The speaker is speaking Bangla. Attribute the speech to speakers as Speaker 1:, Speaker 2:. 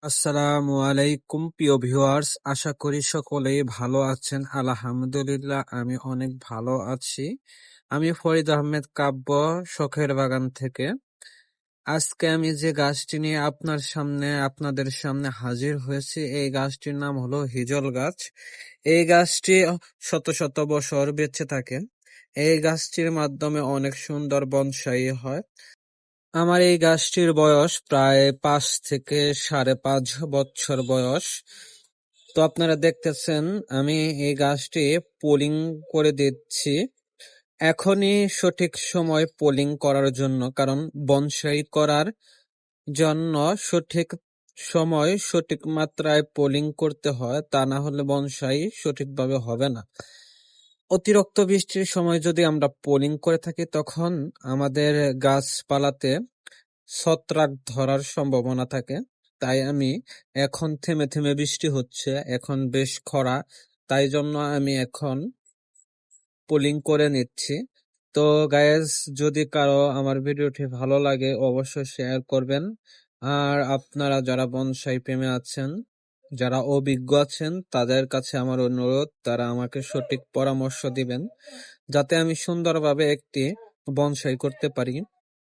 Speaker 1: আসসালামু আলাইকুম প্রিয় ভিউয়ার্স, আশা করি সকলেই ভালো আছেন। আলহামদুলিল্লাহ আমি অনেক ভালো আছি। আমি ফরিদ আহমেদ কাব্য, শখের বাগান থেকে। আজকে আমি যে গাছটি নিয়ে আপনাদের সামনে হাজির হয়েছি, এই গাছটির নাম হলো হিজল গাছ। এই গাছটি শত শত বছর বেঁচে থাকে। এই গাছটির মাধ্যমে অনেক সুন্দর বনসাই হয়। আমার এই গাছটির বয়স প্রায় 5 থেকে 5.5 বছর বয়স। তো আপনারা দেখতেছেন আমি এই গাছটি পোলিং করে দিচ্ছি। এখনই সঠিক সময় পোলিং করার জন্য, কারণ বনসাই করার জন্য সঠিক সময় সঠিক মাত্রায় পোলিং করতে হয়, তা না হলে বনসাই সঠিকভাবে হবে না। অতিরিক্ত বৃষ্টির সময় যদি আমরা পোলিং করে থাকি, তখন আমাদের গাছপালাতে ছত্রাক ধরার সম্ভাবনা থাকে। তাই আমি এখন থেমে থেমে বৃষ্টি হচ্ছে, এখন বেশ খরা, তাই জন্য আমি এখন পোলিং করে নিচ্ছি। তো গাইস, যদি কারো আমার ভিডিওটি ভালো লাগে অবশ্যই শেয়ার করবেন। আর আপনারা যারা বনসাই প্রেমে আছেন, যারা অভিজ্ঞ আছেন, তাদের কাছে আমার অনুরোধ, তারা আমাকে সঠিক পরামর্শ দিবেন যাতে আমি সুন্দরভাবে একটি বনসাই করতে পারি।